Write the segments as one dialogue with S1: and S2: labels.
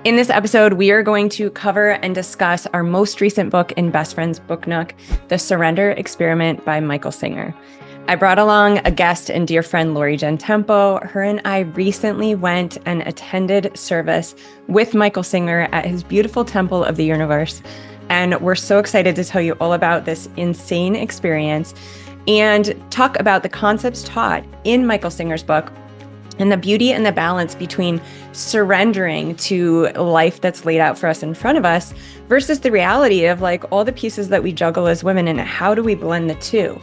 S1: In this episode, we are going to cover and discuss our most recent book in Best Friend's Book Nook, The Surrender Experiment by Michael Singer. I brought along a guest and dear friend, Laurie Gentempo. Her and I recently went and attended service with Michael Singer at his beautiful Temple of the Universe. And we're so excited to tell you all about this insane experience and talk about the concepts taught in Michael Singer's book and the beauty and the balance between surrendering to life that's laid out for us in front of us versus the reality of like all the pieces that we juggle as women and how do we blend the two.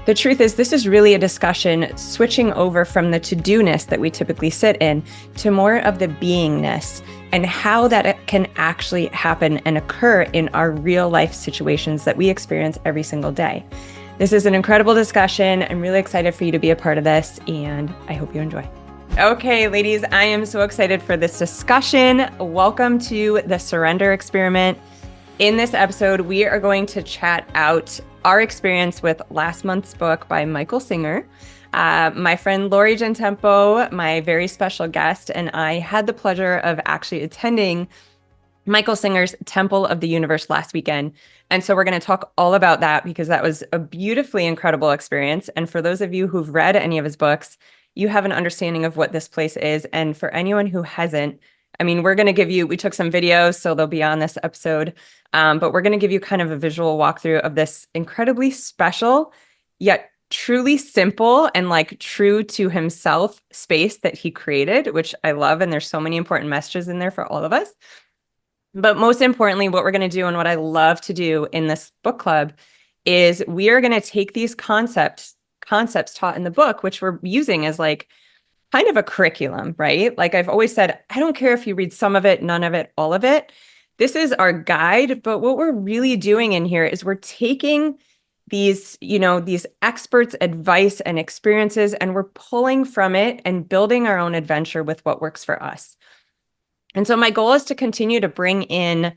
S1: The truth is, this is really a discussion switching over from the to-do-ness that we typically sit in to more of the beingness and how that can actually happen and occur in our real life situations that we experience every single day. This is an incredible discussion. I'm really excited for you to be a part of this, and I hope you enjoy. Okay, ladies, I am so excited for this discussion. Welcome to the Surrender Experiment. In this episode, we are going to chat out our experience with last month's book by Michael Singer. My friend Laurie Gentempo, my very special guest, and I had the pleasure of actually attending Michael Singer's Temple of the Universe last weekend. And so we're going to talk all about that because that was a beautifully incredible experience. And for those of you who've read any of his books, you have an understanding of what this place is. And for anyone who hasn't, I mean, we're going to give you, we took some videos, so they'll be on this episode, but we're going to give you kind of a visual walkthrough of this incredibly special, yet truly simple and like true to himself space that he created, which I love. And there's so many important messages in there for all of us. But most importantly, what we're going to do and what I love to do in this book club is we are going to take these concepts taught in the book, which we're using as like kind of a curriculum, right? Like I've always said, I don't care if you read some of it, none of it, all of it. This is our guide. But what we're really doing in here is we're taking these, these experts' advice and experiences, and we're pulling from it and building our own adventure with what works for us. And so my goal is to continue to bring in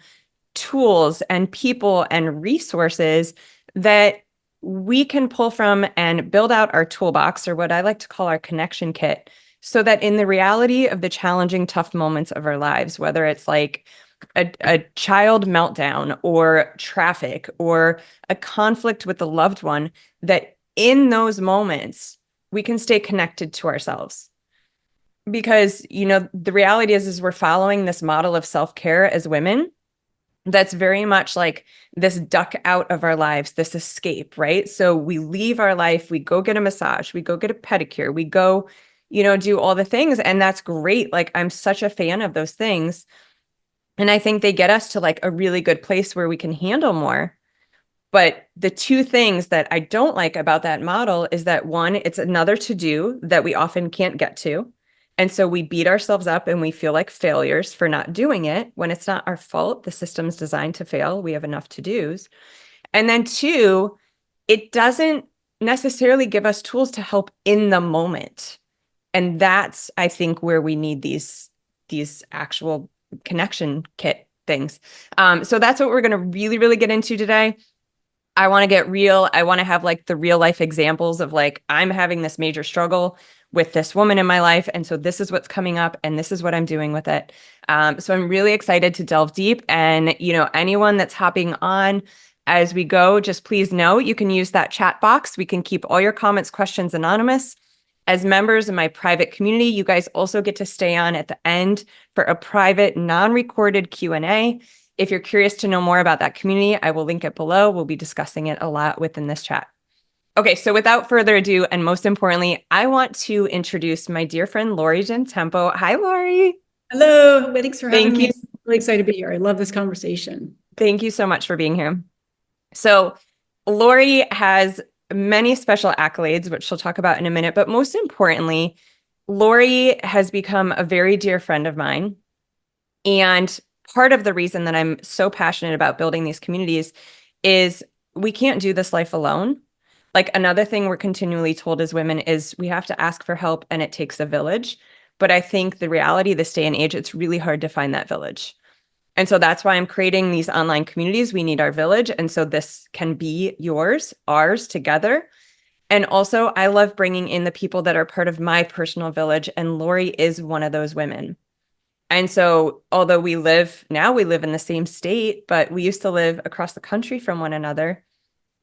S1: tools and people and resources that we can pull from and build out our toolbox, or what I like to call our connection kit, so that in the reality of the challenging, tough moments of our lives, whether it's like a child meltdown or traffic or a conflict with a loved one, that in those moments, we can stay connected to ourselves. Because, the reality is we're following this model of self-care as women that's very much like this duck out of our lives, this escape, right? So we leave our life, we go get a massage, we go get a pedicure, we go, do all the things. And that's great. Like, I'm such a fan of those things. And I think they get us to like a really good place where we can handle more. But the two things that I don't like about that model is that one, it's another to-do that we often can't get to. And so we beat ourselves up and we feel like failures for not doing it when it's not our fault. The system's designed to fail. We have enough to-dos. And then two, it doesn't necessarily give us tools to help in the moment. And that's, I think, where we need these actual connection kit things. So that's what we're going to really, really get into today. I want to get real. I want to have like the real life examples of like, I'm having this major struggle with this woman in my life. And so this is what's coming up and this is what I'm doing with it. So I'm really excited to delve deep, and, anyone that's hopping on as we go, just please know you can use that chat box. We can keep all your comments, questions anonymous. As members of my private community, you guys also get to stay on at the end for a private, non-recorded Q&A. If you're curious to know more about that community, I will link it below. We'll be discussing it a lot within this chat. Okay, so without further ado, and most importantly, I want to introduce my dear friend, Laurie Gentempo. Hi, Laurie.
S2: Hello, thanks for having
S1: Thank
S2: me.
S1: you.
S2: I'm really excited to be here. I love this conversation.
S1: Thank you so much for being here. So Laurie has many special accolades, which she'll talk about in a minute, but most importantly, Laurie has become a very dear friend of mine. And part of the reason that I'm so passionate about building these communities is we can't do this life alone. Like, another thing we're continually told as women is we have to ask for help and it takes a village. But I think the reality of this day and age, it's really hard to find that village. And so that's why I'm creating these online communities. We need our village. And so this can be yours, ours together. And also, I love bringing in the people that are part of my personal village. And Laurie is one of those women. And so, although we live in the same state, but we used to live across the country from one another.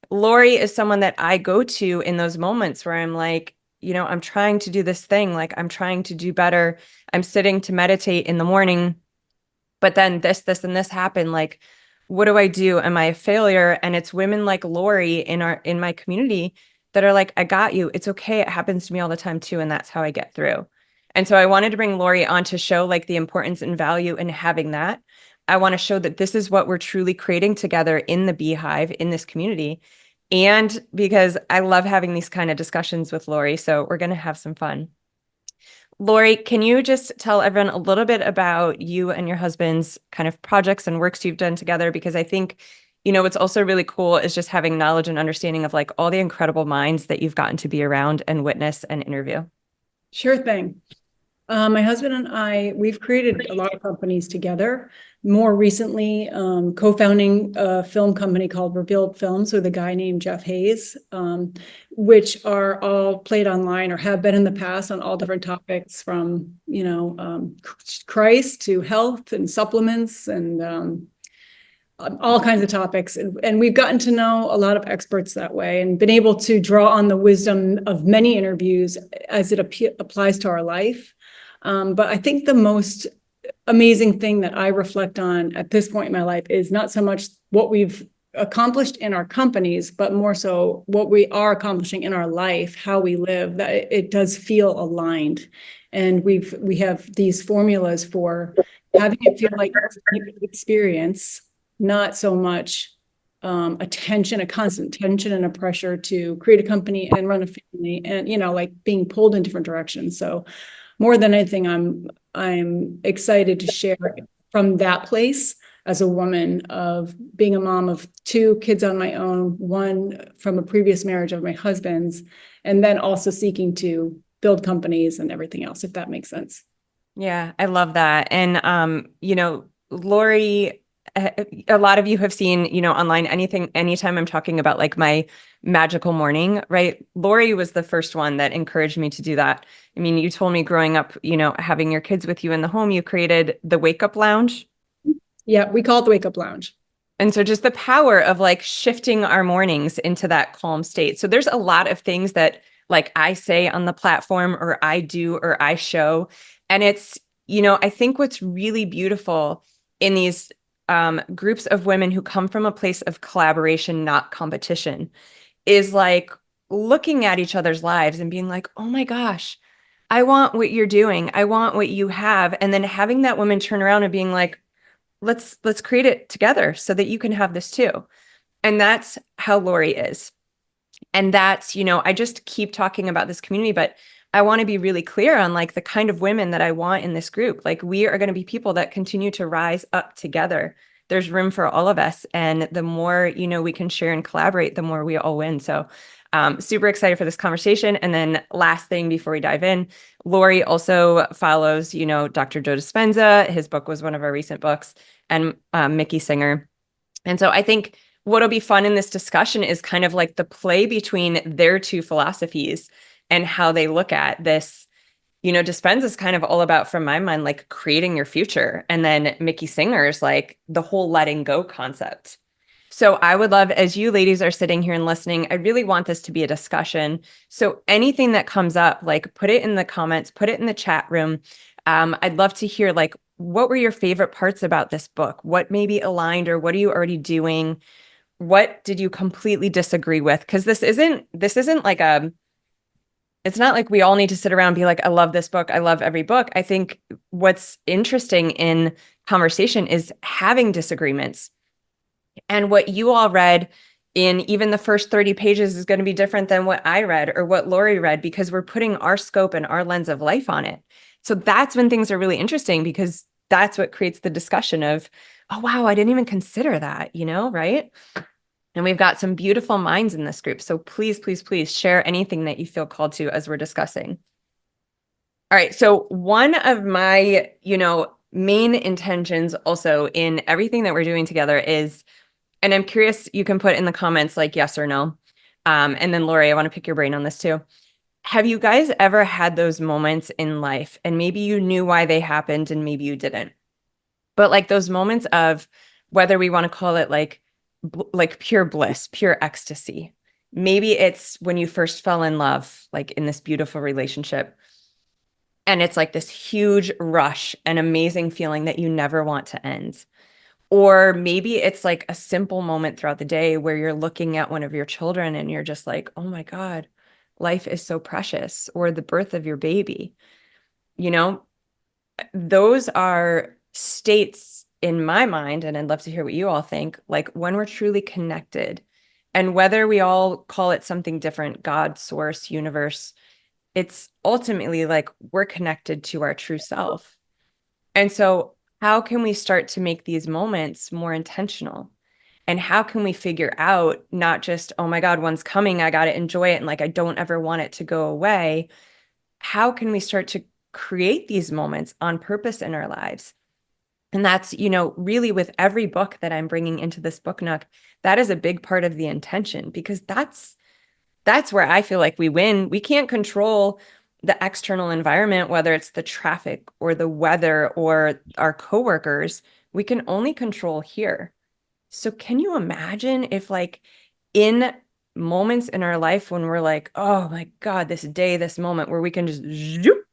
S1: Laurie is someone that I go to in those moments where I'm like, I'm trying to do this thing, like I'm trying to do better. I'm sitting to meditate in the morning, but then this, and this happened. Like, what do I do? Am I a failure? And it's women like Laurie in my community that are like, I got you. It's okay. It happens to me all the time too. And that's how I get through. And so I wanted to bring Laurie on to show like the importance and value in having that. I want to show that this is what we're truly creating together in the Beehive, in this community. And because I love having these kind of discussions with Laurie. So we're going to have some fun. Laurie, can you just tell everyone a little bit about you and your husband's kind of projects and works you've done together? Because I think, what's also really cool is just having knowledge and understanding of like all the incredible minds that you've gotten to be around and witness and interview.
S2: Sure thing. My husband and I, we've created a lot of companies together. More recently, co-founding a film company called Revealed Films with a guy named Jeff Hayes, which are all played online or have been in the past on all different topics from, Christ to health and supplements and all kinds of topics. And we've gotten to know a lot of experts that way and been able to draw on the wisdom of many interviews as it applies to our life. But I think the most amazing thing that I reflect on at this point in my life is not so much what we've accomplished in our companies, but more so what we are accomplishing in our life, how we live, that it does feel aligned. And we have these formulas for having it feel like an experience, not so much a constant tension and a pressure to create a company and run a family and, like being pulled in different directions. So more than anything, I'm excited to share from that place as a woman of being a mom of 2 kids on my own, one from a previous marriage of my husband's, and then also seeking to build companies and everything else, if that makes sense.
S1: Yeah, I love that. And Laurie, a lot of you have seen, online anytime I'm talking about like my magical morning, right? Laurie was the first one that encouraged me to do that. I mean, you told me growing up, having your kids with you in the home, you created the wake up lounge.
S2: Yeah, we call it the Wake Up Lounge.
S1: And so just the power of like shifting our mornings into that calm state. So there's a lot of things that like I say on the platform or I do or I show. And it's, I think what's really beautiful in these groups of women who come from a place of collaboration, not competition, is like looking at each other's lives and being like, oh my gosh, I want what you're doing. I want what you have. And then having that woman turn around and being like, let's create it together so that you can have this too. And that's how Laurie is. And that's, I just keep talking about this community, but I want to be really clear on like the kind of women that I want in this group. Like we are going to be people that continue to rise up together. There's room for all of us. And the more, we can share and collaborate, the more we all win. So super excited for this conversation. And then last thing before we dive in, Laurie also follows, Dr. Joe Dispenza. His book was one of our recent books, and Mickey Singer. And so I think what'll be fun in this discussion is kind of like the play between their 2 philosophies and how they look at this. Dispenza is kind of all about, from my mind, like creating your future. And then Mickey Singer's like the whole letting go concept. So I would love, as you ladies are sitting here and listening, I really want this to be a discussion. So anything that comes up, like put it in the comments, put it in the chat room. I'd love to hear like, what were your favorite parts about this book? What maybe aligned, or what are you already doing? What did you completely disagree with? Because this isn't like it's not like we all need to sit around and be like, I love this book. I love every book. I think what's interesting in conversation is having disagreements. And what you all read in even the first 30 pages is going to be different than what I read or what Laurie read, because we're putting our scope and our lens of life on it. So that's when things are really interesting, because that's what creates the discussion of, oh, wow, I didn't even consider that, right? And we've got some beautiful minds in this group. So please, please, please share anything that you feel called to as we're discussing. All right. So one of my, main intentions also in everything that we're doing together is, and I'm curious, you can put in the comments like yes or no. And then Laurie, I want to pick your brain on this too. Have you guys ever had those moments in life and maybe you knew why they happened and maybe you didn't? But like those moments of whether we want to call it like pure bliss, pure ecstasy. Maybe it's when you first fell in love, like in this beautiful relationship. And it's like this huge rush and amazing feeling that you never want to end. Or maybe it's like a simple moment throughout the day where you're looking at one of your children and you're just like, oh my God, life is so precious, or the birth of your baby. You know, those are states in my mind, and I'd love to hear what you all think, like when we're truly connected. And whether we all call it something different, God, source, universe, it's ultimately like we're connected to our true self. And so, how can we start to make these moments more intentional? And how can we figure out not just, oh my God, one's coming, I got to enjoy it, and like I don't ever want it to go away? How can we start to create these moments on purpose in our lives? And that's, really with every book that I'm bringing into this book nook, that is a big part of the intention because that's where I feel like we win. We can't control the external environment, whether it's the traffic or the weather or our coworkers. We can only control here. So can you imagine if like in moments in our life when we're like, oh my God, this day, this moment where we can just, zoop,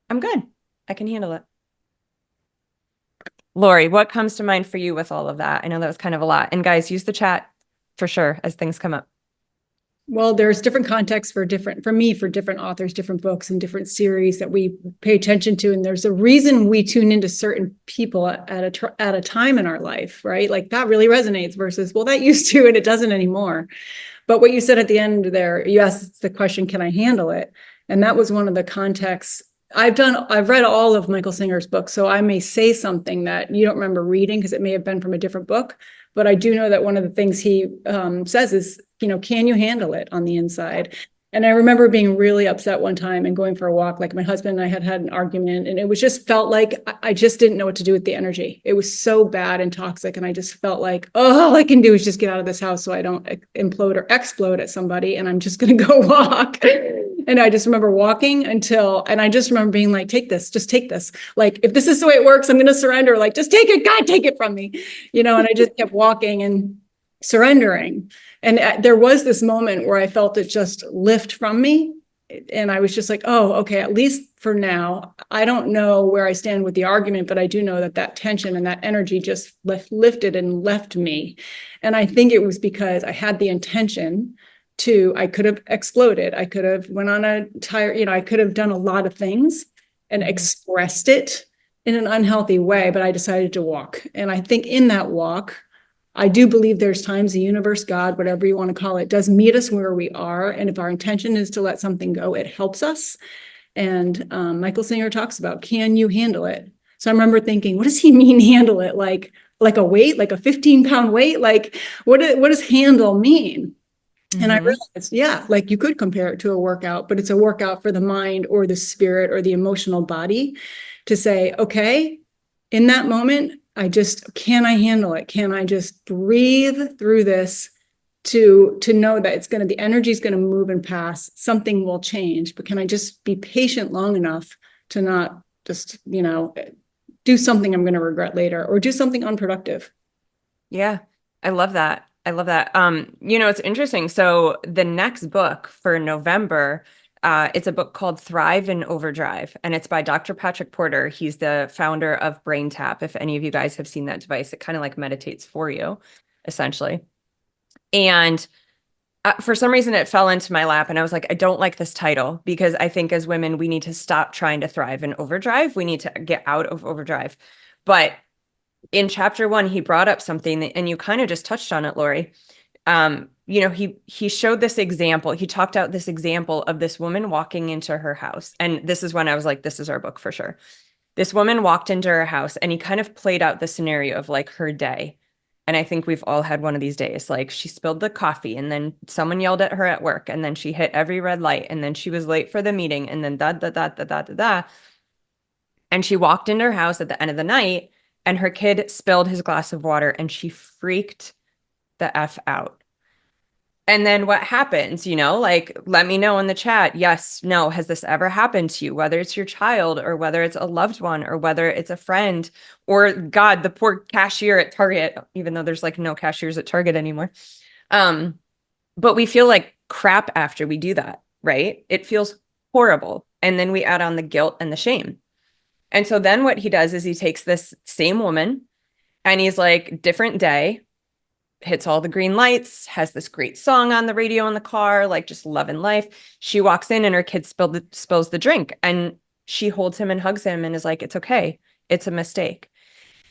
S1: I'm good. I can handle it. Laurie, what comes to mind for you with all of that? I know that was kind of a lot. And guys, use the chat for sure as things come up.
S2: Well, there's different contexts for me, for different authors, different books, and different series that we pay attention to. And there's a reason we tune into certain people at a time in our life, right? Like that really resonates versus, well, that used to, and it doesn't anymore. But what you said at the end there, you asked the question, can I handle it? And that was one of the contexts. I've read all of Michael Singer's books, so I may say something that you don't remember reading because it may have been from a different book. But I do know that one of the things he says is, can you handle it on the inside? And I remember being really upset one time and going for a walk. Like my husband and I had an argument, and it was just felt like I just didn't know what to do with the energy. It was so bad and toxic, and I just felt like, oh, all I can do is just get out of this house so I don't implode or explode at somebody, and I'm just going to go walk. And I just remember walking and I just remember being like, just take this. Like, if this is the way it works, I'm going to surrender. Like, just take it, God, take it from me, and I just kept walking and surrendering. And there was this moment where I felt it just lift from me. And I was just like, oh, okay, at least for now, I don't know where I stand with the argument, but I do know that tension and that energy just lifted and left me. And I think it was because I had the intention I could have exploded. I could have went on a tire, I could have done a lot of things and expressed it in an unhealthy way, but I decided to walk. And I think in that walk, I do believe there's times the universe, God, whatever you want to call it, does meet us where we are. And if our intention is to let something go, it helps us. And Michael Singer talks about, can you handle it? So I remember thinking, what does he mean handle it? Like a weight, like a 15-pound weight? Like what does handle mean? And I realized, yeah, like you could compare it to a workout, but it's a workout for the mind or the spirit or the emotional body to say, okay, in that moment, can I handle it? Can I just breathe through this to know that the energy is going to move and pass, something will change, but can I just be patient long enough to not just, do something I'm going to regret later or do something unproductive?
S1: Yeah, I love that. I love that. It's interesting. So the next book for November, it's a book called Thrive in Overdrive, and it's by Dr. Patrick Porter. He's the founder of Brain Tap. If any of you guys have seen that device, it kind of like meditates for you, essentially. And for some reason, it fell into my lap, and I was like, I don't like this title because I think as women, we need to stop trying to thrive in overdrive. We need to get out of overdrive. But in chapter 1, he brought up something and you kind of just touched on it, Laurie. He showed this example. He talked out this example of this woman walking into her house. And this is when I was like, this is our book for sure. This woman walked into her house and he kind of played out the scenario of like her day. And I think we've all had one of these days. Like she spilled the coffee and then someone yelled at her at work and then she hit every red light and then she was late for the meeting and then da da da da da da da. And she walked into her house at the end of the night and her kid spilled his glass of water and she freaked the F out. And then what happens, like, let me know in the chat. Yes, no, has this ever happened to you? Whether it's your child or whether it's a loved one or whether it's a friend or God, the poor cashier at Target, even though there's like no cashiers at Target anymore. But we feel like crap after we do that, right? It feels horrible. And then we add on the guilt and the shame. And so then what he does is he takes this same woman and he's like, different day, hits all the green lights, has this great song on the radio in the car, like just loving life. She walks in and her kid spills the drink and she holds him and hugs him and is like, it's okay. It's a mistake.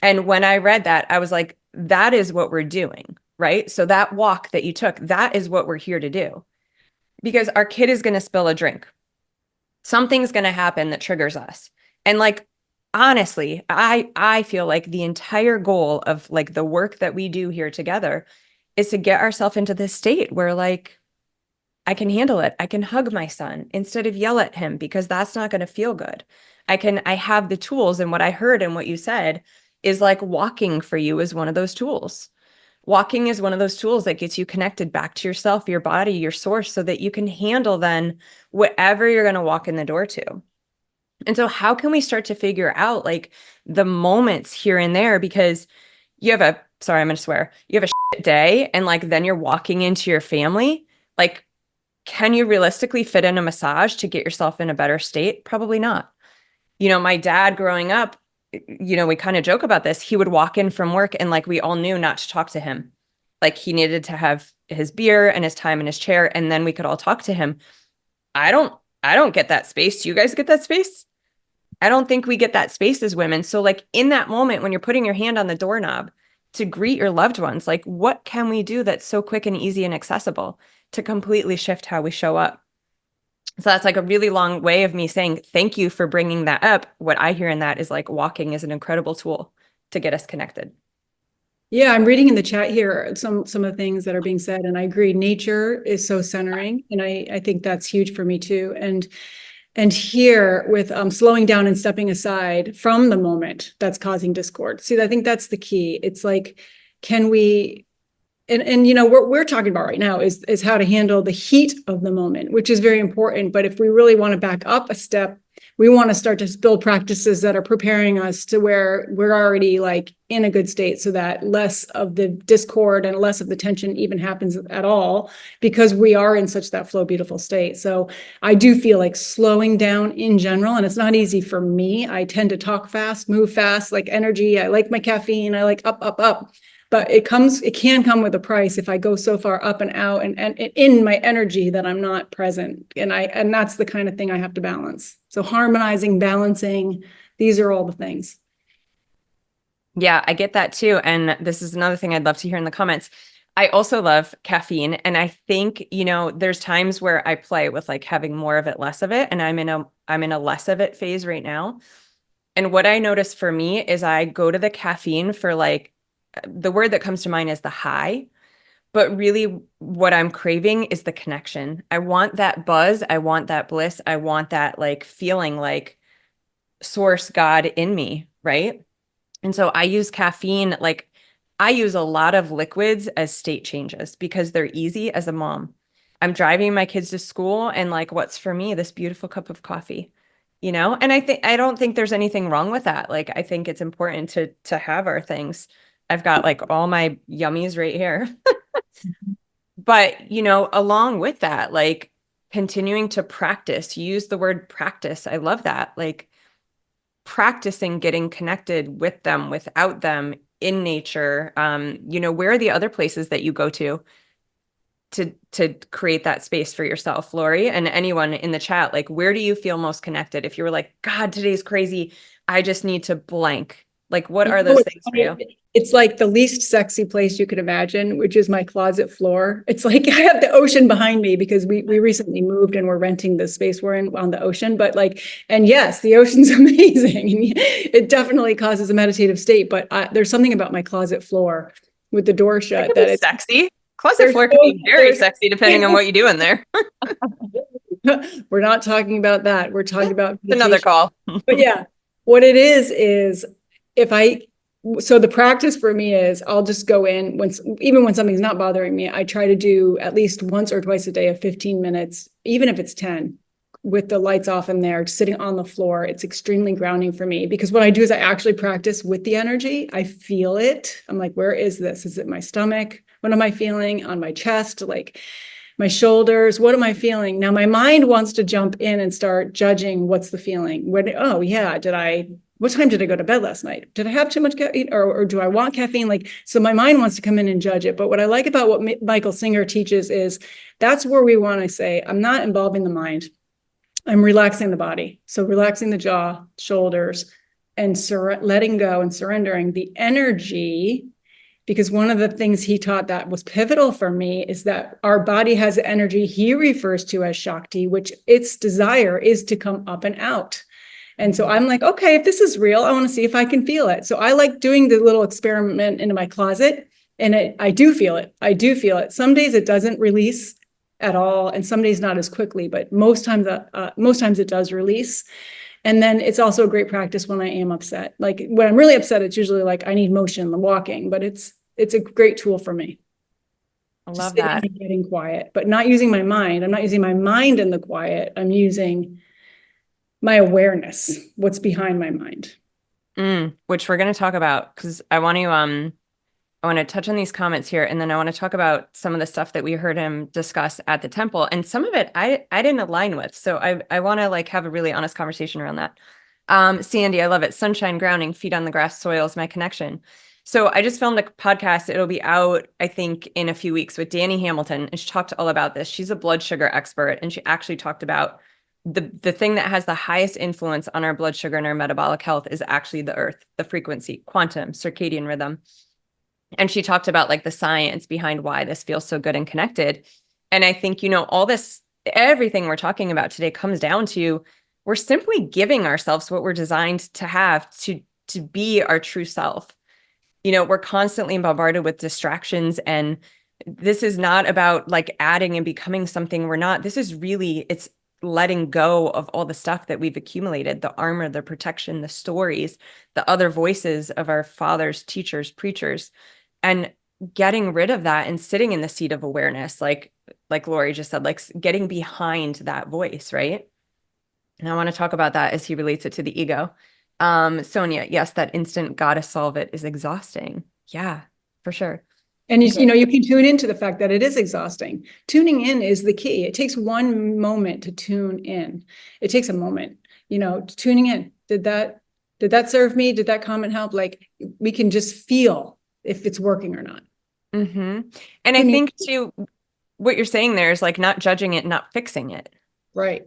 S1: And when I read that, I was like, that is what we're doing, right? So that walk that you took, that is what we're here to do. Because our kid is going to spill a drink. Something's going to happen that triggers us. And like, honestly, I feel like the entire goal of like the work that we do here together is to get ourselves into this state where like I can handle it. I can hug my son instead of yell at him because that's not going to feel good. I have the tools, and what I heard and what you said is like walking for you is one of those tools. Walking is one of those tools that gets you connected back to yourself, your body, your source, so that you can handle then whatever you're going to walk in the door to. And so how can we start to figure out like the moments here and there? Because you have sorry, I'm going to swear, you have a shit day and like then you're walking into your family. Like, can you realistically fit in a massage to get yourself in a better state? Probably not. My dad growing up, we kind of joke about this. He would walk in from work and like we all knew not to talk to him. Like he needed to have his beer and his time in his chair and then we could all talk to him. I don't get that space. Do you guys get that space? I don't think we get that space as women. So like in that moment when you're putting your hand on the doorknob to greet your loved ones, like what can we do that's so quick and easy and accessible to completely shift how we show up? So that's like a really long way of me saying thank you for bringing that up. What I hear in that is like walking is an incredible tool to get us connected.
S2: Yeah, I'm reading in the chat here some of the things that are being said, and I agree. Nature is so centering, and I think that's huge for me too. And here with slowing down and stepping aside from the moment that's causing discord. See, I think that's the key. It's like, can we? And what we're talking about right now is how to handle the heat of the moment, which is very important. But if we really want to back up a step, we want to start to build practices that are preparing us to where we're already like in a good state so that less of the discord and less of the tension even happens at all because we are in such that flow beautiful state. So I do feel like slowing down in general, and it's not easy for me. I tend to talk fast, move fast, like energy. I like my caffeine. I like up, up, up. But it can come with a price if I go so far up and out and in my energy that I'm not present. And that's the kind of thing I have to balance. So harmonizing, balancing, these are all the things.
S1: Yeah, I get that too. And this is another thing I'd love to hear in the comments. I also love caffeine. And I think, there's times where I play with like having more of it, less of it. And I'm in a less of it phase right now. And what I notice for me is I go to the caffeine for like, the word that comes to mind is the high, but really what I'm craving is the connection. I want that buzz. I want that bliss. I want that like feeling like source God in me, right? And so I use caffeine, like I use a lot of liquids as state changes because they're easy as a mom. I'm driving my kids to school and like what's for me this beautiful cup of coffee, And I don't think there's anything wrong with that. Like I think it's important to have our things. I've got like all my yummies right here. But, along with that, like continuing to practice, use the word practice. I love that. Like practicing getting connected with them, without them in nature. Where are the other places that you go to create that space for yourself, Laurie, and anyone in the chat? Like, where do you feel most connected? If you were like, God, today's crazy, I just need to blank. Like, what are those things for you?
S2: It's like the least sexy place you could imagine, which is my closet floor. It's like I have the ocean behind me because we recently moved and we're renting the space we're in on the ocean. But like, and yes, the ocean's amazing. It definitely causes a meditative state. But there's something about my closet floor with the door shut that it's
S1: sexy. Closet floor can be very sexy depending on what you do in there.
S2: We're not talking about that. We're talking about
S1: another call.
S2: But yeah, what it is if So the practice for me is I'll just go in even when something's not bothering me, I try to do at least once or twice a day of 15 minutes, even if it's 10, with the lights off in there, sitting on the floor. It's extremely grounding for me because what I do is I actually practice with the energy. I feel it. I'm like, where is this? Is it my stomach? What am I feeling on my chest? Like my shoulders? What am I feeling? Now my mind wants to jump in and start judging what's the feeling. Oh yeah, what time did I go to bed last night? Did I have too much caffeine or do I want caffeine? Like, so my mind wants to come in and judge it. But what I like about what Michael Singer teaches is that's where we want to say, I'm not involving the mind. I'm relaxing the body. So relaxing the jaw, shoulders, and letting go and surrendering the energy. Because one of the things he taught that was pivotal for me is that our body has energy he refers to as Shakti, which its desire is to come up and out. And so I'm like, okay, if this is real, I want to see if I can feel it. So I like doing the little experiment into my closet, and I do feel it. I do feel it. Some days it doesn't release at all, and some days not as quickly, but most times it does release. And then it's also a great practice when I am upset. Like when I'm really upset, it's usually like I need motion, walking, but it's a great tool for me.
S1: I love that.
S2: And getting quiet, but not using my mind. I'm not using my mind in the quiet. I'm using my awareness, what's behind my mind.
S1: Which we're going to talk about because I want to touch on these comments here, and then I want to talk about some of the stuff that we heard him discuss at the temple, and some of it I didn't align with. So I want to like have a really honest conversation around that. Sandy, I love it. Sunshine, grounding, feet on the grass, soil is my connection. So I just filmed a podcast. It'll be out, I think, in a few weeks with Danny Hamilton, and she talked all about this. She's a blood sugar expert, and she actually talked about the thing that has the highest influence on our blood sugar and our metabolic health is actually the earth, the frequency, quantum, circadian rhythm. And she talked about like the science behind why this feels so good and connected. And I think, all this, everything we're talking about today comes down to we're simply giving ourselves what we're designed to have to be our true self. We're constantly bombarded with distractions, and this is not about like adding and becoming something we're not. This is really, it's letting go of all the stuff that we've accumulated, the armor, the protection, the stories, the other voices of our fathers, teachers, preachers, and getting rid of that and sitting in the seat of awareness, like Laurie just said, like getting behind that voice, right? And I want to talk about that as he relates it to the ego. Sonia, yes, that instant gotta solve it is exhausting. Yeah, for sure.
S2: And you can tune into the fact that it is exhausting. Tuning in is the key. It takes one moment to tune in. It takes a moment, tuning in. Did that serve me? Did that comment help? Like we can just feel if it's working or not.
S1: And I think too, what you're saying there is like not judging it, not fixing it.
S2: Right.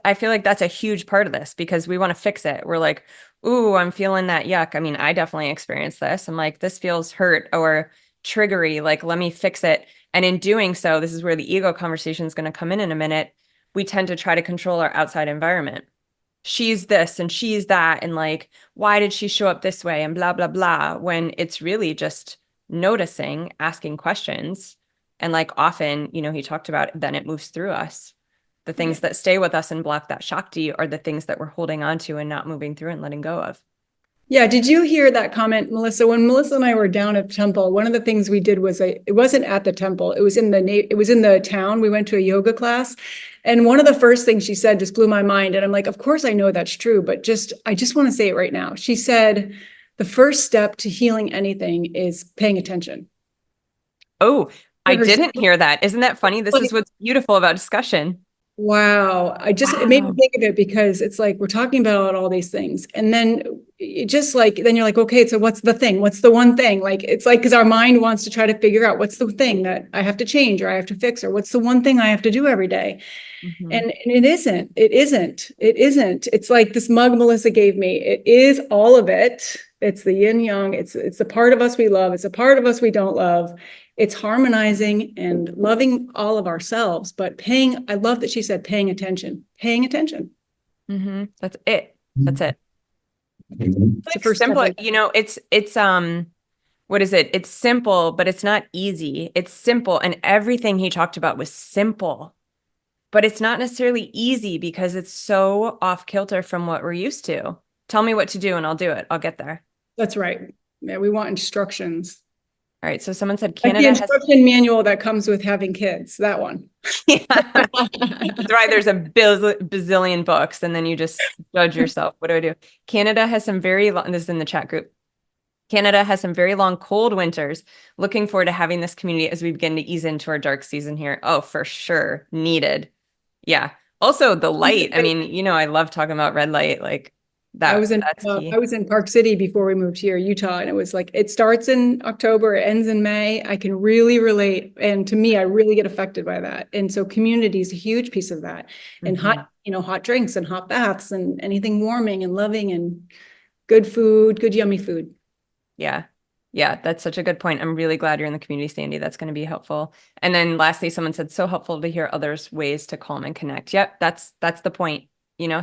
S1: I feel like that's a huge part of this because we want to fix it. We're like, ooh, I'm feeling that yuck. I mean, I definitely experienced this. I'm like, this feels hurt or triggery. Like, let me fix it. And in doing so, this is where the ego conversation is going to come in a minute. We tend to try to control our outside environment. She's this and she's that. And like, why did she show up this way? And blah, blah, blah. When it's really just noticing, asking questions. And like often, he talked about then it moves through us. The things that stay with us and block that Shakti are the things that we're holding on to and not moving through and letting go of.
S2: Yeah. Did you hear that comment, Melissa? When Melissa and I were down at the temple, one of the things we did was it wasn't at the temple. It was in the town. We went to a yoga class. And one of the first things she said just blew my mind. And I'm like, of course I know that's true, but I just want to say it right now. She said, the first step to healing anything is paying attention.
S1: Oh, I didn't hear that. Isn't that funny? This is what's beautiful about discussion.
S2: Wow. It made me think of it because it's like, we're talking about all these things. And then then you're like, okay, so what's the thing? What's the one thing? Like, it's like, because our mind wants to try to figure out what's the thing that I have to change or I have to fix, or what's the one thing I have to do every day. And it isn't. It's like this mug Melissa gave me. It is all of it. It's the yin yang. It's the part of us we love. It's a part of us we don't love. It's harmonizing and loving all of ourselves, but I love that she said, paying attention.
S1: That's it. That's it.
S2: It's
S1: like simple, it's what is it? It's simple, but it's not easy. It's simple. And everything he talked about was simple, but it's not necessarily easy because it's so off kilter from what we're used to. Tell me what to do and I'll do it. I'll get there.
S2: That's right. Yeah, we want instructions.
S1: All right. So someone said
S2: Like the
S1: Canada has.
S2: instruction manual that comes with having kids, that one.
S1: Yeah. That's why there's a bazillion books, and then you just judge yourself. What do I do? Canada has some very long, this is in the chat group. Canada has some very long, cold winters. Looking forward to having this community as we begin to ease into our dark season here. Oh, for sure. Needed. Yeah. Also, the light. I mean, I love talking about red light. Like that's
S2: I
S1: key.
S2: was in Park City before we moved here, Utah, and it was like it starts in October, it ends in May. I can really relate, and to me, I really get affected by that. And so, community is a huge piece of that. And
S1: Mhm.
S2: hot drinks and hot baths and anything warming and loving and good food, good yummy food.
S1: Yeah. Yeah, that's such a good point. I'm really glad you're in the community, Sandy. That's going to be helpful. And then lastly, someone said, so helpful to hear others' ways to calm and connect. Yep, that's the point,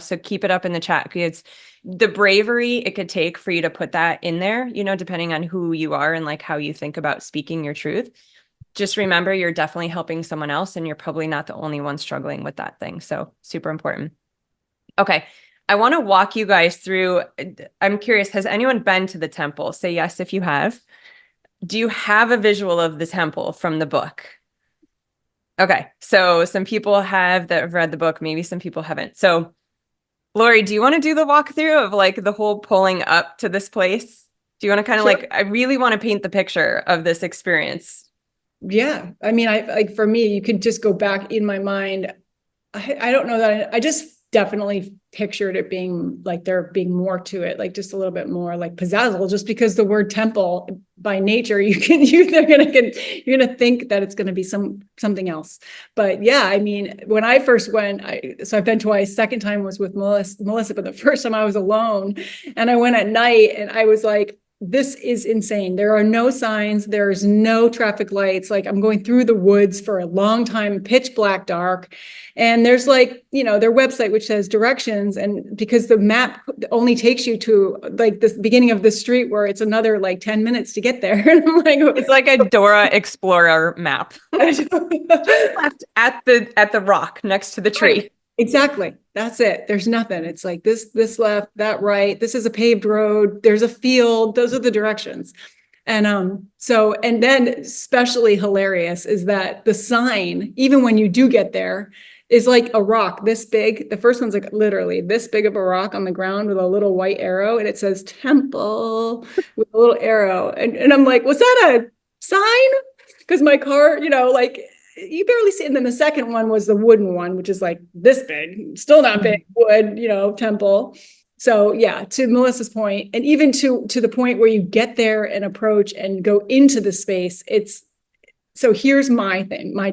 S1: So keep it up in the chat because the bravery it could take for you to put that in there, depending on who you are and like how you think about speaking your truth. Just remember you're definitely helping someone else and you're probably not the only one struggling with that thing. So super important. Okay. I want to walk you guys through. I'm curious, has anyone been to the temple? Say yes if you have. Do you have a visual of the temple from the book? Okay. So some people have that have read the book, maybe some people haven't. So, Laurie, do you want to do the walkthrough of like the whole pulling up to this place? Do you want to kind of
S2: Sure.
S1: like, I really want to paint the picture of this experience.
S2: Yeah. I mean, I like for me, you can just go back in my mind. I don't know that I just definitely pictured it being like there being more to it, like just a little bit more like pizzazzle, just because the word temple by nature, you're gonna think that it's gonna be something else. But yeah, I mean, when I first went, so I've been twice. Second time was with Melissa, but the first time I was alone, and I went at night, and I was like, this is insane. There are no signs. There's no traffic lights. Like I'm going through the woods for a long time, pitch black dark. And there's like, their website, which says directions. And because the map only takes you to like the beginning of the street where it's another like 10 minutes to get there. And I'm
S1: It's
S2: like,
S1: like a Dora Explorer map. Turn left at the rock next to the
S2: right.
S1: tree.
S2: Exactly. That's it. There's nothing. It's like this left, that right. This is a paved road. There's a field. Those are the directions. And and then especially hilarious is that the sign, even when you do get there, is like a rock this big. The first one's like literally this big of a rock on the ground with a little white arrow, and it says temple with a little arrow. And I'm like, was that a sign? Because my car, like you barely see it. And then the second one was the wooden one, which is like this big, still not big, wood, temple. So yeah, to Melissa's point, and even to the point where you get there and approach and go into the space, so here's my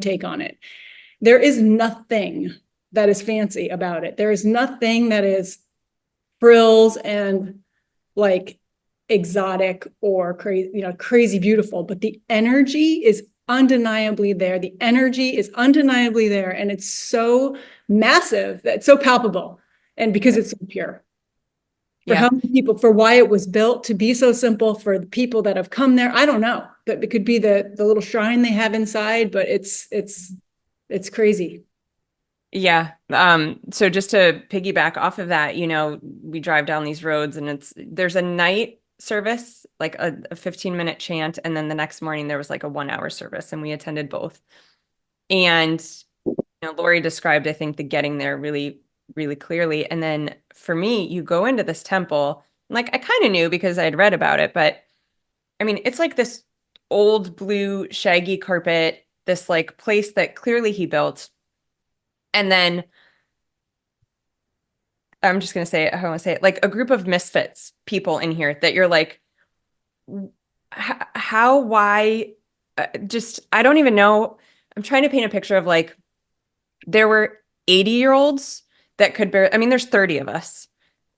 S2: take on it. There is nothing that is fancy about it. There is nothing that is frills and like exotic or crazy beautiful, but the energy is undeniably there. The energy is undeniably there, and it's so massive that it's so palpable, and because it's so pure. For
S1: Yeah.
S2: how many people, for why it was built to be so simple, for the people that have come there, I don't know. But it could be the little shrine they have inside, but it's crazy.
S1: Yeah. So just to piggyback off of that, we drive down these roads and there's a night service, like a 15-minute chant, and then the next morning there was like a 1 hour service, and we attended both. And Laurie described, I think, the getting there really, really clearly. And then for me, you go into this temple, like I kind of knew because I had read about it, but I mean, it's like this old blue shaggy carpet, this like place that clearly he built. And then I'm just gonna say it how I want to say it, like a group of misfits people in here that you're like, how, why, just I don't even know. I'm trying to paint a picture of like there were 80-year-olds that could bear. I mean, there's 30 of us.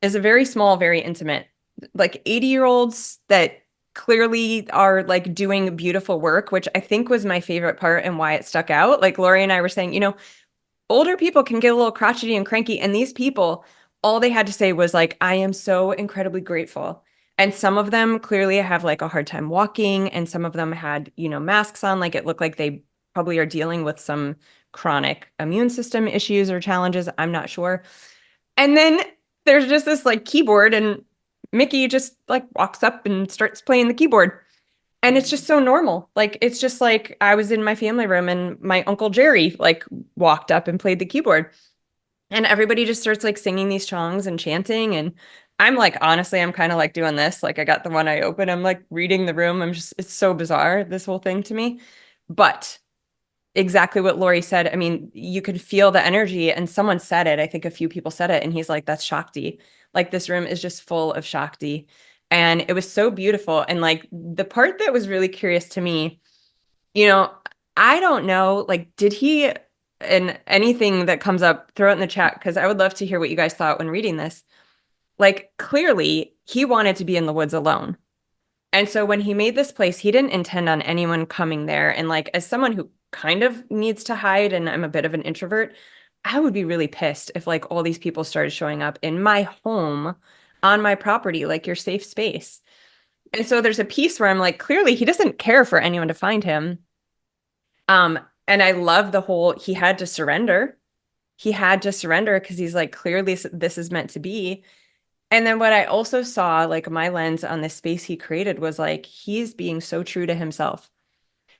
S1: It's a very small, very intimate, like 80-year-olds that clearly are like doing beautiful work, which I think was my favorite part and why it stuck out. Like Laurie and I were saying, older people can get a little crotchety and cranky, and these people, all they had to say was like, I am so incredibly grateful. And some of them clearly have like a hard time walking, and some of them had, masks on, like it looked like they probably are dealing with some chronic immune system issues or challenges. I'm not sure. And then there's just this like keyboard, and Mickey just like walks up and starts playing the keyboard. And it's just so normal. Like it's just like I was in my family room and my Uncle Jerry like walked up and played the keyboard. And everybody just starts like singing these songs and chanting. And I'm like, honestly, I'm kind of like doing this. Like I got the one eye open. I'm like reading the room. It's so bizarre, this whole thing to me. But exactly what Laurie said. I mean, you could feel the energy, and someone said it. I think a few people said it, and he's like, that's Shakti. Like this room is just full of Shakti. And it was so beautiful. And like the part that was really curious to me, you know, I don't know, like, did he, and anything that comes up, throw it in the chat, because I would love to hear what you guys thought when reading this. Like, clearly, he wanted to be in the woods alone. And so when he made this place, he didn't intend on anyone coming there. And like, as someone who kind of needs to hide and I'm a bit of an introvert, I would be really pissed if like all these people started showing up in my home on my property, like your safe space. And so there's a piece where I'm like, clearly he doesn't care for anyone to find him. And I love the whole he had to surrender. He had to surrender because he's like, clearly this is meant to be. And then what I also saw, like my lens on this space he created was like, he's being so true to himself.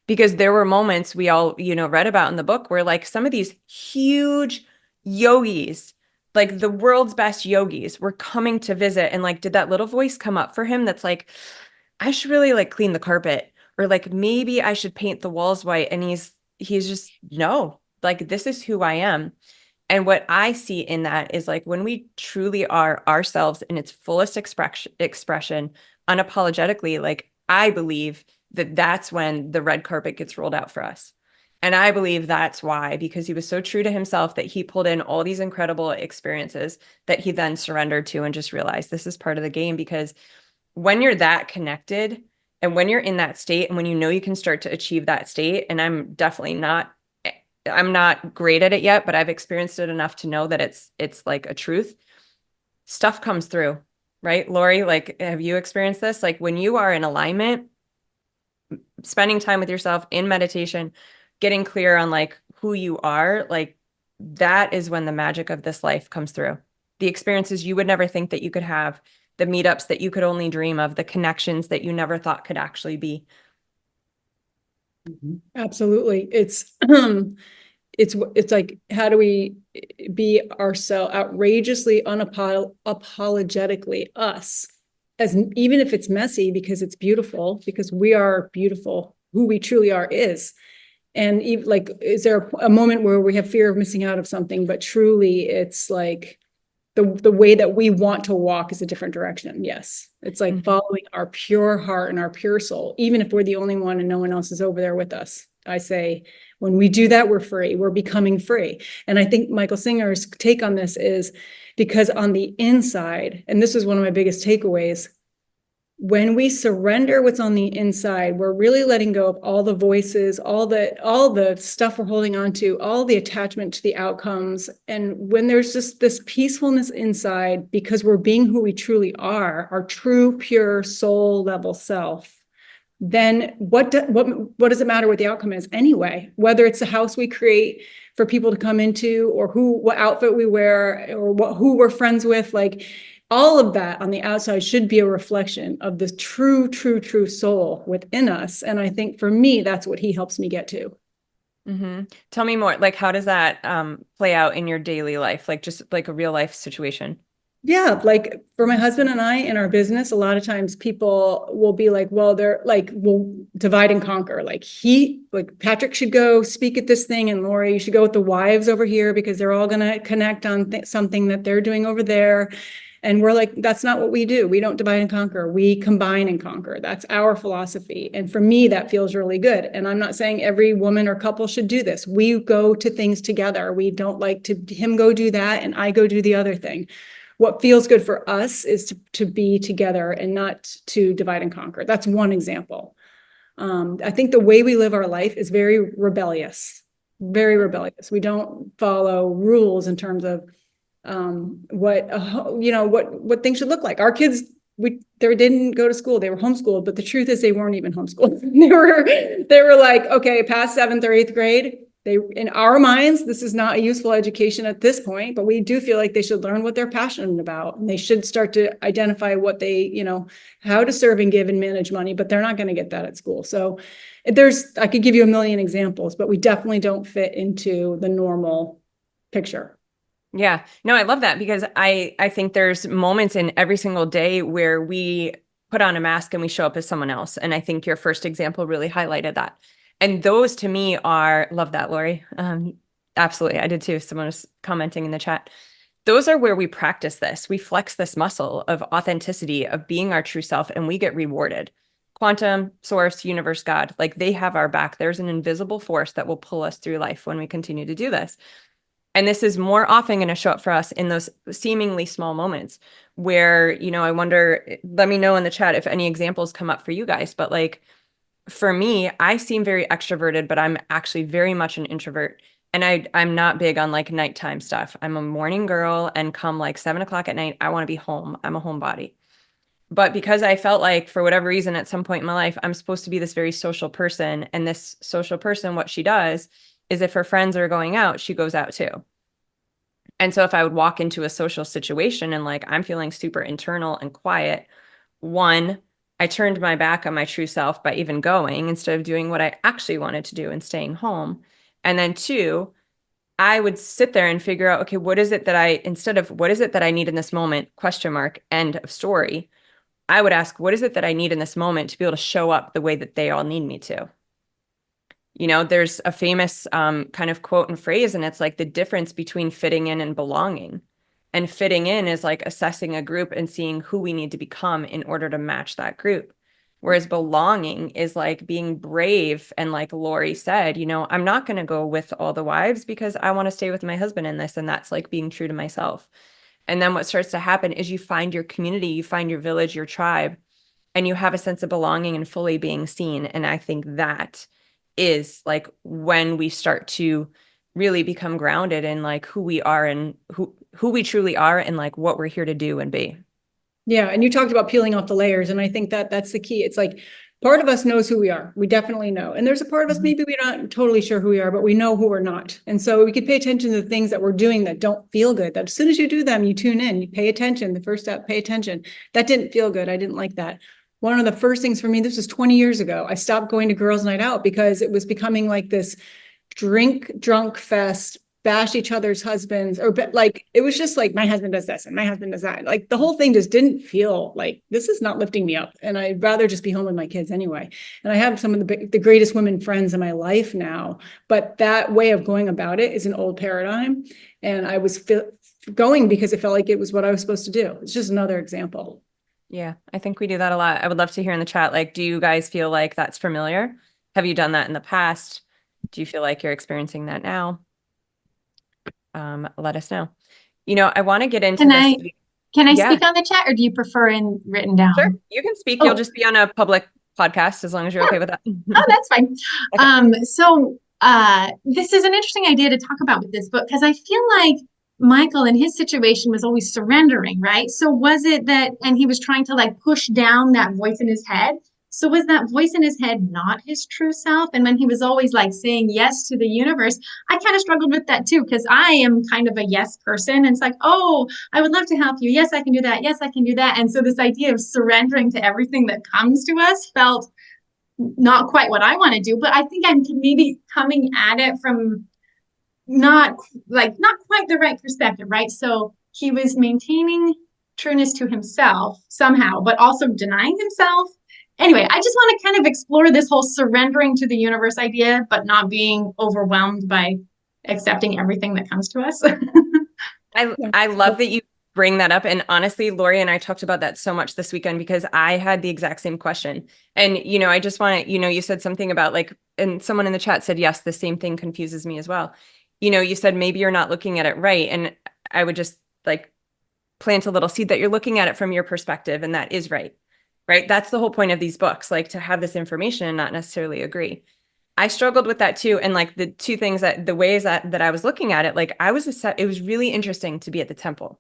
S1: Because there were moments we all, read about in the book where like some of these huge yogis, like the world's best yogis, were coming to visit. And like, did that little voice come up for him that's like, I should really like clean the carpet, or like maybe I should paint the walls white. And he's just, no, like this is who I am. And what I see in that is like when we truly are ourselves in its fullest expression, unapologetically, like I believe that that's when the red carpet gets rolled out for us. And I believe that's why, because he was so true to himself that he pulled in all these incredible experiences that he then surrendered to and just realized this is part of the game. Because when you're that connected and when you're in that state and when you know you can start to achieve that state, and I'm not great at it yet, but I've experienced it enough to know that it's like a truth. Stuff comes through, right? Laurie, like have you experienced this? Like when you are in alignment, spending time with yourself in meditation, getting clear on like who you are, like that is when the magic of this life comes through. The experiences you would never think that you could have, the meetups that you could only dream of, the connections that you never thought could actually be.
S2: Absolutely. It's like, how do we be ourselves, outrageously, unapologetically us, as even if it's messy, because it's beautiful, because we are beautiful, who we truly are is. And even like, is there a moment where we have fear of missing out of something, but truly it's like the way that we want to walk is a different direction. Yes. It's like following our pure heart and our pure soul, even if we're the only one and no one else is over there with us. I say, when we do that, we're free, we're becoming free. And I think Michael Singer's take on this is because on the inside, and this is one of my biggest takeaways, when we surrender what's on the inside, we're really letting go of all the voices, all the stuff we're holding on to, all the attachment to the outcomes. And when there's just this peacefulness inside, because we're being who we truly are, our true, pure soul level self, then what does it matter what the outcome is anyway? Whether it's the house we create for people to come into, or what outfit we wear, or who we're friends with, like all of that on the outside should be a reflection of the true, true, true soul within us. And I think for me, that's what he helps me get to.
S1: Tell me more. Like, how does that play out in your daily life? Like, just like a real life situation.
S2: Yeah, like for my husband and I in our business, a lot of times people will be like, well, they're like, we'll divide and conquer. Like Patrick should go speak at this thing, and Laurie, you should go with the wives over here because they're all going to connect on something that they're doing over there. And we're like, that's not what we do. We don't divide and conquer. We combine and conquer. That's our philosophy. And for me, that feels really good. And I'm not saying every woman or couple should do this. We go to things together. We don't like to him go do that and I go do the other thing. What feels good for us is to be together and not to divide and conquer. That's one example. I think the way we live our life is very rebellious, very rebellious. We don't follow rules in terms of what things should look like. Our kids, they didn't go to school. They were homeschooled, but the truth is they weren't even homeschooled. They were like, okay, past 7th or 8th grade, in our minds, this is not a useful education at this point, but we do feel like they should learn what they're passionate about. And they should start to identify what they, how to serve and give and manage money, but they're not going to get that at school. So I could give you a million examples, but we definitely don't fit into the normal picture.
S1: Yeah, no, I love that because I think there's moments in every single day where we put on a mask and we show up as someone else. And I think your first example really highlighted that. And those to me love that, Laurie. Absolutely. I did too. Someone was commenting in the chat. Those are where we practice this. We flex this muscle of authenticity, of being our true self, and we get rewarded. Quantum, source, universe, God, like they have our back. There's an invisible force that will pull us through life when we continue to do this. And this is more often going to show up for us in those seemingly small moments where, I wonder, let me know in the chat if any examples come up for you guys. But like, for me, I seem very extroverted, but I'm actually very much an introvert. And I'm not big on like nighttime stuff. I'm a morning girl, and come like 7 o'clock at night, I want to be home. I'm a homebody. But because I felt like for whatever reason at some point in my life, I'm supposed to be this very social person. And this social person, what she does is if her friends are going out, she goes out too. And so if I would walk into a social situation and like I'm feeling super internal and quiet, one, I turned my back on my true self by even going instead of doing what I actually wanted to do and staying home. And then two, I would sit there and figure out, okay, instead of what is it that I need in this moment, question mark, end of story, I would ask, what is it that I need in this moment to be able to show up the way that they all need me to? There's a famous kind of quote and phrase, and it's like the difference between fitting in and belonging. And fitting in is like assessing a group and seeing who we need to become in order to match that group. Whereas belonging is like being brave. And like Laurie said, I'm not going to go with all the wives because I want to stay with my husband in this. And that's like being true to myself. And then what starts to happen is you find your community, you find your village, your tribe, and you have a sense of belonging and fully being seen. And I think that is like when we start to really become grounded in like who we are and who we truly are and like what we're here to do and be.
S2: Yeah. And you talked about peeling off the layers. And I think that that's the key. It's like part of us knows who we are. We definitely know. And there's a part of us, maybe we're not totally sure who we are, but we know who we're not. And so we could pay attention to the things that we're doing that don't feel good. That as soon as you do them, you tune in, you pay attention. The first step, pay attention. That didn't feel good. I didn't like that. One of the first things for me, this was 20 years ago, I stopped going to girls' night out because it was becoming like this drunk fest, bash each other's husbands, or like it was just like my husband does this and my husband does that. Like the whole thing just didn't feel like this is not lifting me up, and I'd rather just be home with my kids anyway. And I have some of the greatest women friends in my life now, but that way of going about it is an old paradigm, and I was going because it felt like it was what I was supposed to do. It's just another example.
S1: Yeah, I think we do that a lot. I would love to hear in the chat, like, do you guys feel like that's familiar? Have you done that in the past? Do you feel like you're experiencing that now? Let us know. I want to get into this.
S3: Can I
S1: Yeah,
S3: speak on the chat, or do you prefer in written
S1: sure.
S3: down?
S1: You can speak.
S3: Oh.
S1: You'll just be on a public podcast as long as you're okay with that.
S3: Oh, that's fine.
S1: Okay.
S3: So this is an interesting idea to talk about with this book, because I feel like Michael in his situation was always surrendering, right? So was it that, and he was trying to like push down that voice in his head. So was that voice in his head not his true self? And when he was always like saying yes to the universe, I kind of struggled with that too, because I am kind of a yes person. And it's like, oh, I would love to help you. Yes, I can do that. Yes, I can do that. And so this idea of surrendering to everything that comes to us felt not quite what I want to do, but I think I'm maybe coming at it from not quite the right perspective, right? So he was maintaining trueness to himself somehow, but also denying himself. Anyway, I just want to kind of explore this whole surrendering to the universe idea, but not being overwhelmed by accepting everything that comes to us.
S1: I love that you bring that up. And honestly, Laurie and I talked about that so much this weekend because I had the exact same question. And, I just want to, you said something about like, and someone in the chat said, yes, the same thing confuses me as well. You said maybe you're not looking at it right. And I would just like plant a little seed that you're looking at it from your perspective. And that is right. Right. That's the whole point of these books, like to have this information and not necessarily agree. I struggled with that too. And like the two things the ways that I was looking at it, like it was really interesting to be at the temple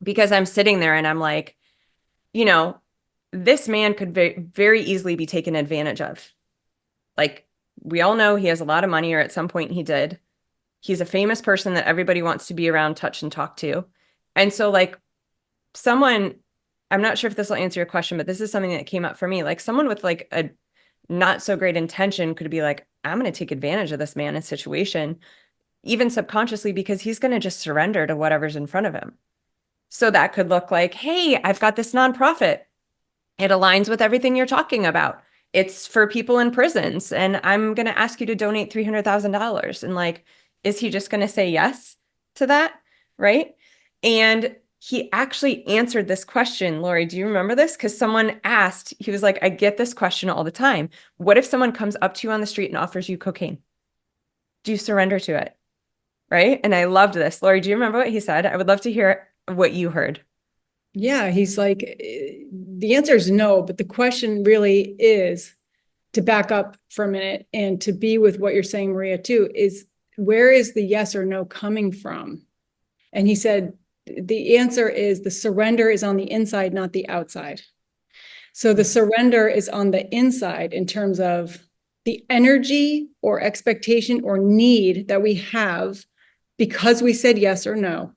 S1: because I'm sitting there and I'm like, this man could very, very easily be taken advantage of. Like we all know he has a lot of money, or at some point he did. He's a famous person that everybody wants to be around, touch, and talk to. And so like someone, I'm not sure if this will answer your question, but this is something that came up for me. Like someone with like a not so great intention could be like, I'm going to take advantage of this man and situation, even subconsciously, because he's going to just surrender to whatever's in front of him. So that could look like, hey, I've got this nonprofit. It aligns with everything you're talking about. It's for people in prisons, and I'm going to ask you to donate $300,000. And like, is he just going to say yes to that? Right. And he actually answered this question. Laurie, do you remember this? Because someone asked, he was like, I get this question all the time. What if someone comes up to you on the street and offers you cocaine? Do you surrender to it? Right. And I loved this. Laurie, do you remember what he said? I would love to hear what you heard.
S2: Yeah, he's like, the answer is no, but the question really is, to back up for a minute and to be with what you're saying, Maria, too, is where is the yes or no coming from? And he said, the answer is the surrender is on the inside, not the outside. So the surrender is on the inside in terms of the energy or expectation or need that we have because we said yes or no.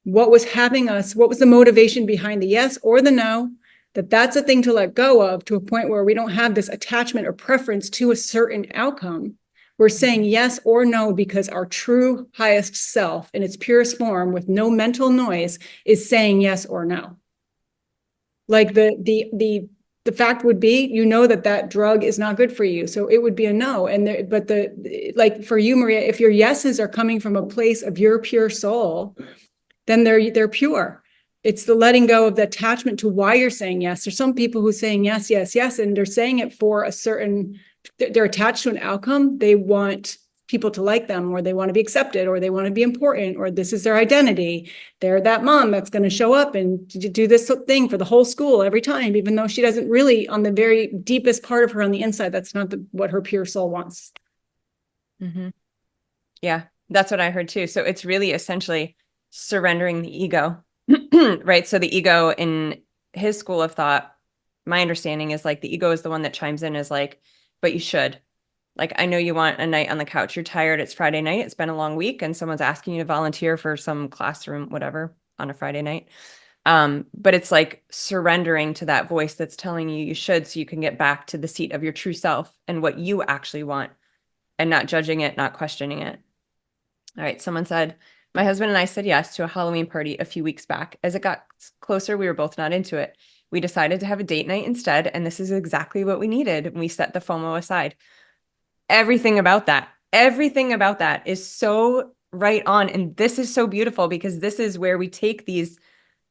S2: What was the motivation behind the yes or the no? That's a thing to let go of, to a point where we don't have this attachment or preference to a certain outcome. We're saying yes or no because our true highest self in its purest form, with no mental noise, is saying yes or no. Like the fact would be, you know, that drug is not good for you, so it would be a no. And like for you, Maria, if your yeses are coming from a place of your pure soul, then they're pure. It's the letting go of the attachment to why you're saying yes. There's some people who are saying yes, yes, yes, and they're saying it for they're attached to an outcome. They want people to like them, or they want to be accepted, or they want to be important, or this is their identity. They're that mom that's going to show up and do this thing for the whole school every time, even though she doesn't really, on the very deepest part of her on the inside, that's not what her pure soul wants.
S1: Mm-hmm. Yeah, that's what I heard too. So it's really essentially surrendering the ego, right? So the ego in his school of thought, my understanding is like the ego is the one that chimes in as like, but you should. Like, I know you want a night on the couch. You're tired. It's Friday night. It's been a long week, and someone's asking you to volunteer for some classroom, whatever, on a Friday night. But it's like surrendering to that voice that's telling you you should, so you can get back to the seat of your true self and what you actually want, and not judging it, not questioning it. All right. Someone said, my husband and I said yes to a Halloween party a few weeks back. As it got closer, we were both not into it. We decided to have a date night instead, and this is exactly what we needed. We set the FOMO aside. Everything about that is so right on. And this is so beautiful, because this is where we take these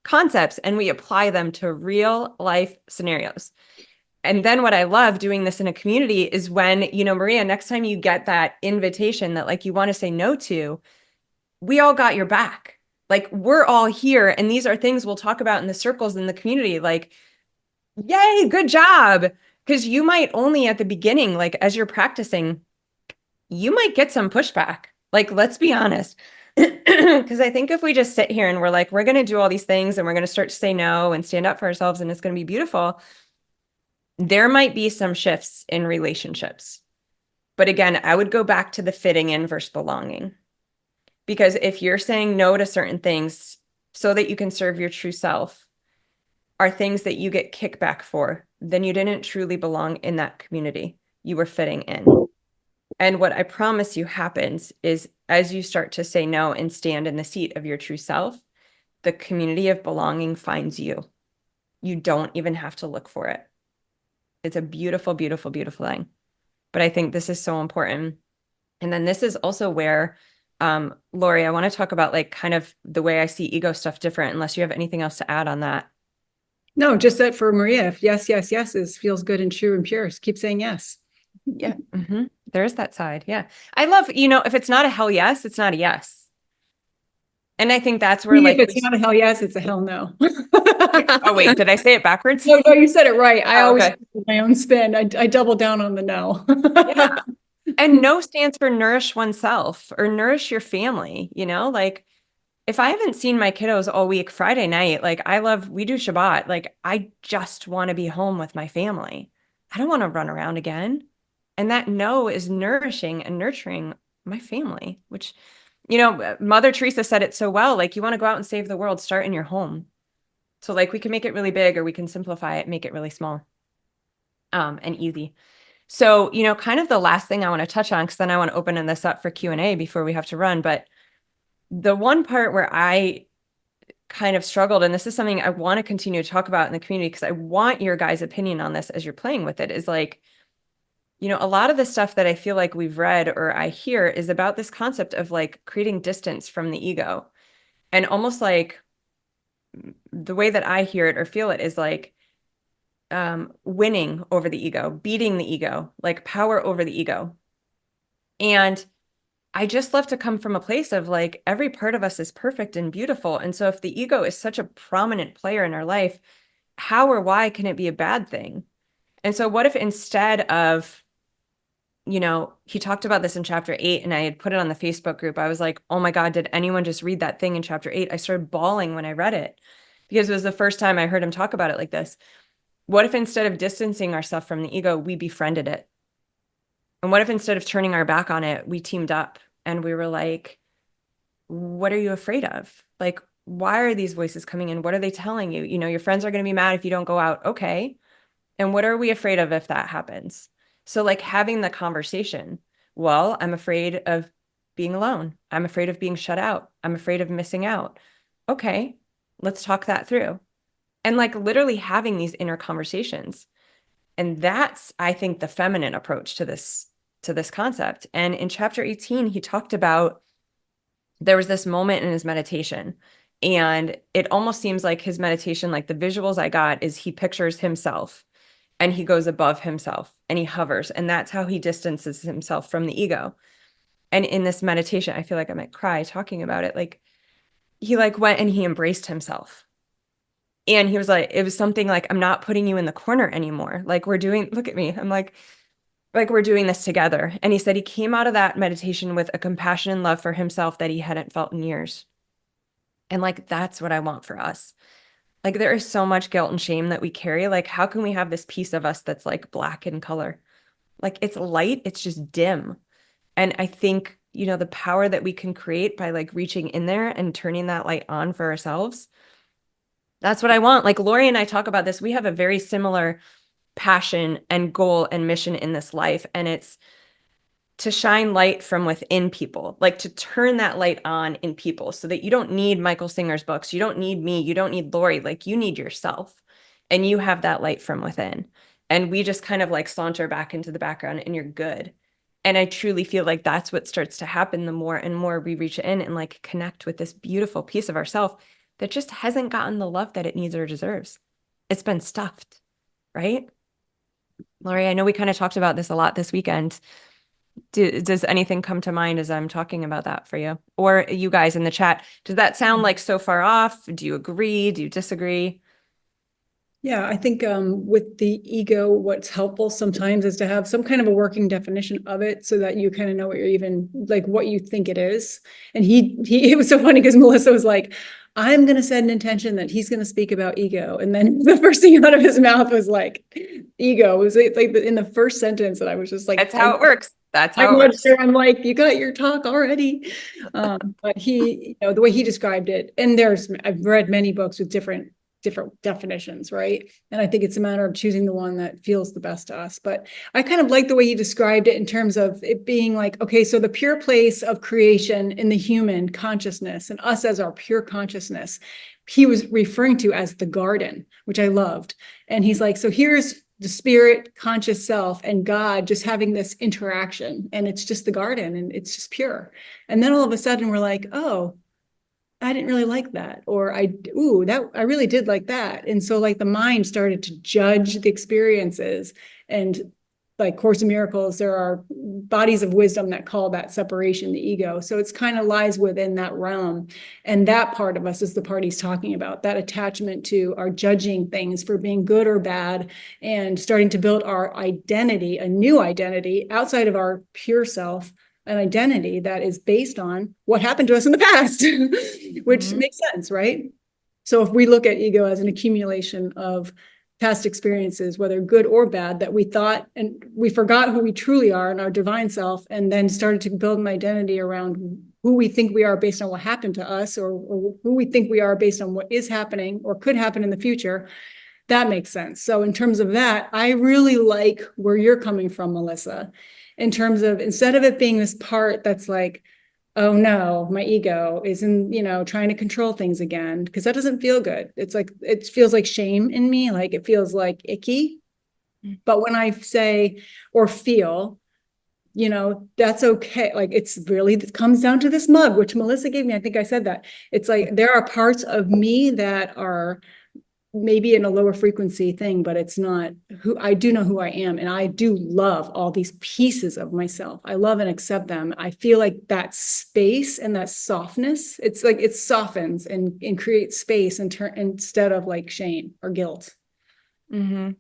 S1: concepts and we apply them to real life scenarios. And then what I love doing this in a community is when, you know, Maria, next time you get that invitation that like you want to say no to, we all got your back. Like, we're all here. And these are things we'll talk about in the circles in the community. Like, yay, good job. Because you might only at the beginning, like as you're practicing, you might get some pushback. Like, let's be honest. Because I think if we just sit here and we're like, we're going to do all these things and we're going to start to say no and stand up for ourselves and it's going to be beautiful, there might be some shifts in relationships. But again, I would go back to the fitting in versus belonging. Because if you're saying no to certain things so that you can serve your true self, are things that you get kickback for, then you didn't truly belong in that community. You were fitting in. And what I promise you happens is, as you start to say no and stand in the seat of your true self, the community of belonging finds you. You don't even have to look for it. It's a beautiful, beautiful, beautiful thing. But I think this is so important. And then this is also where, Laurie, I want to talk about like kind of the way I see ego stuff different, unless you have anything else to add on that.
S2: No, just that for Maria, if yes, yes, yes feels good and true and pure, keep saying yes.
S1: Yeah. Mm-hmm. There is that side. Yeah. I love, you know, if it's not a hell yes, it's not a yes. And I think that's where like,
S2: if it's not a hell yes, it's a hell no.
S1: oh wait, did I say it backwards?
S2: No, you said it right. I always
S1: okay.
S2: do my own spin. I double down on the no.
S1: Yeah. And no stands for nourish oneself or nourish your family, you know, like if I haven't seen my kiddos all week, Friday night, like we do Shabbat. Like I just want to be home with my family. I don't want to run around again. And that no is nourishing and nurturing my family, which, you know, Mother Teresa said it so well, like, you want to go out and save the world, start in your home. So like we can make it really big, or we can simplify it, make it really small, and easy. So, you know, kind of the last thing I want to touch on, because then I want to open this up for Q&A before we have to run. But the one part where I kind of struggled, and this is something I want to continue to talk about in the community, because I want your guys' opinion on this as you're playing with it, is like, you know, a lot of the stuff that I feel like we've read or I hear is about this concept of like creating distance from the ego. And almost like the way that I hear it or feel it is like winning over the ego, beating the ego, like power over the ego. And I just love to come from a place of like every part of us is perfect and beautiful. And so if the ego is such a prominent player in our life, how or why can it be a bad thing? And so what if instead of, you know, he talked about this in chapter 8, and I had put it on the Facebook group. I was like, oh my God, did anyone just read that thing in chapter 8? I started bawling when I read it because it was the first time I heard him talk about it like this. What if instead of distancing ourselves from the ego, we befriended it? And what if instead of turning our back on it, we teamed up and we were like, what are you afraid of? Like, why are these voices coming in? What are they telling you? You know, your friends are going to be mad if you don't go out. Okay. And what are we afraid of if that happens? So like having the conversation, well, I'm afraid of being alone. I'm afraid of being shut out. I'm afraid of missing out. Okay, let's talk that through. And like literally having these inner conversations. And that's, I think, the feminine approach to this concept. And in chapter 18, he talked about there was this moment in his meditation, and it almost seems like his meditation, like the visuals I got is he pictures himself and he goes above himself and he hovers, and that's how he distances himself from the ego. And in this meditation, I feel like I might cry talking about it. Like he like went and he embraced himself. And he was like, it was something like, I'm not putting you in the corner anymore. Like we're doing, look at me. I'm like we're doing this together. And he said he came out of that meditation with a compassion and love for himself that he hadn't felt in years. And like, that's what I want for us. Like there is so much guilt and shame that we carry. Like, how can we have this piece of us that's like black in color? Like it's light, it's just dim. And I think, you know, the power that we can create by like reaching in there and turning that light on for ourselves. That's what I want. Like Laurie and I talk about this. We have a very similar passion and goal and mission in this life. And it's to shine light from within people, like to turn that light on in people so that you don't need Michael Singer's books. You don't need me. You don't need Laurie. Like you need yourself, and you have that light from within. And we just kind of like saunter back into the background and you're good. And I truly feel like that's what starts to happen the more and more we reach in and like connect with this beautiful piece of ourself that just hasn't gotten the love that it needs or deserves. It's been stuffed, right? Laurie, I know we kind of talked about this a lot this weekend. Does anything come to mind as I'm talking about that for you? Or you guys in the chat, does that sound like so far off? Do you agree? Do you disagree?
S2: Yeah, I think with the ego, what's helpful sometimes is to have some kind of a working definition of it so that you kind of know what you're even like what you think it is. And it was so funny because Melissa was like, I'm going to set an intention that he's going to speak about ego. And then the first thing out of his mouth was like, ego. It was like in the first sentence that I was just like,
S1: That's how it works. That's how
S2: I'm
S1: it
S2: not
S1: works.
S2: sure. I'm like, you got your talk already. But he, you know, the way he described it, and I've read many books with different definitions, right? And I think it's a matter of choosing the one that feels the best to us. But I kind of like the way he described it in terms of it being like, okay, so the pure place of creation in the human consciousness and us as our pure consciousness, he was referring to as the garden, which I loved. And he's like, so here's the spirit, conscious self, and God just having this interaction, and it's just the garden, and it's just pure. And then all of a sudden we're like, oh, I didn't really like that, or I really did like that. And so like the mind started to judge the experiences, and like Course in Miracles, there are bodies of wisdom that call that separation the ego. So it's kind of lies within that realm. And that part of us is the part he's talking about, that attachment to our judging things for being good or bad, and starting to build our identity, a new identity outside of our pure self, an identity that is based on what happened to us in the past, which makes sense, right? So if we look at ego as an accumulation of past experiences, whether good or bad, that we thought, and we forgot who we truly are in our divine self, and then started to build an identity around who we think we are based on what happened to us, or who we think we are based on what is happening or could happen in the future. That makes sense. So in terms of that, I really like where you're coming from, Melissa, in terms of, instead of it being this part that's like, oh no, my ego is trying to control things again, because that doesn't feel good. It's like, it feels like shame in me. Like it feels like icky. But when I say or feel, that's okay. Like it comes down to this mug, which Melissa gave me. I think I said that. It's like, there are parts of me that are maybe in a lower frequency thing, but it's not who I do know who I am. And I do love all these pieces of myself. I love and accept them. I feel like that space and that softness, it's like it softens and creates space instead of like shame or guilt.
S1: Mm-hmm.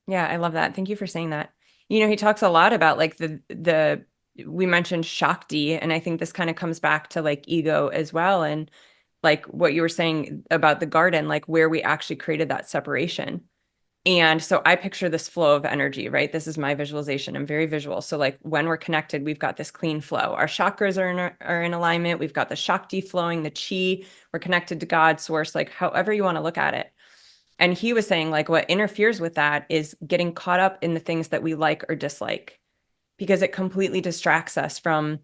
S1: Yeah, I love that. Thank you for saying that. He talks a lot about like we mentioned Shakti, and I think this kind of comes back to like ego as well. And like what you were saying about the garden, like where we actually created that separation. And so I picture this flow of energy, right? This is my visualization. I'm very visual. So like when we're connected, we've got this clean flow. Our chakras are in alignment. We've got the Shakti flowing, the chi. We're connected to God, source, like however you want to look at it. And he was saying like what interferes with that is getting caught up in the things that we like or dislike, because it completely distracts us from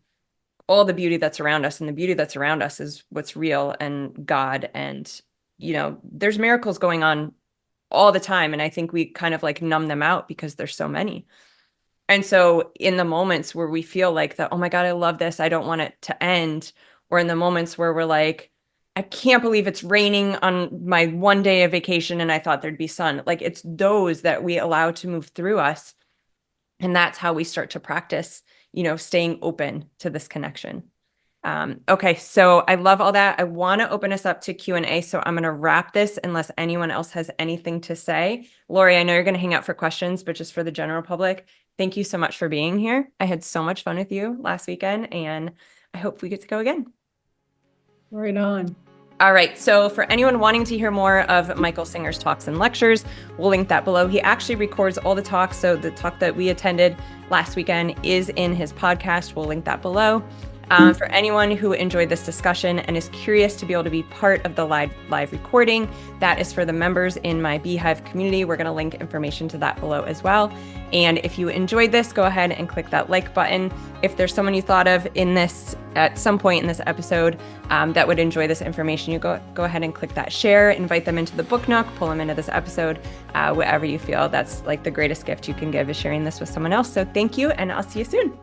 S1: all the beauty that's around us. And the beauty that's around us is what's real and God. And, there's miracles going on all the time. And I think we kind of like numb them out because there's so many. And so in the moments where we feel like that, oh my God, I love this, I don't want it to end. Or in the moments where we're like, I can't believe it's raining on my one day of vacation and I thought there'd be sun. Like it's those that we allow to move through us. And that's how we start to practice, staying open to this connection. Okay, so I love all that. I want to open us up to Q&A, so I'm going to wrap this unless anyone else has anything to say. Laurie, I know you're going to hang out for questions, but just for the general public, thank you so much for being here. I had so much fun with you last weekend, and I hope we get to go again.
S2: Right on.
S1: All right, so for anyone wanting to hear more of Michael Singer's talks and lectures, we'll link that below. He actually records all the talks, so the talk that we attended last weekend is in his podcast. We'll link that below. For anyone who enjoyed this discussion and is curious to be able to be part of the live recording, that is for the members in my Beehive community. We're going to link information to that below as well. And if you enjoyed this, go ahead and click that like button. If there's someone you thought of in this at some point in this episode that would enjoy this information, you go ahead and click that share, invite them into the Book Nook, pull them into this episode, whatever you feel. That's like the greatest gift you can give is sharing this with someone else. So thank you, and I'll see you soon.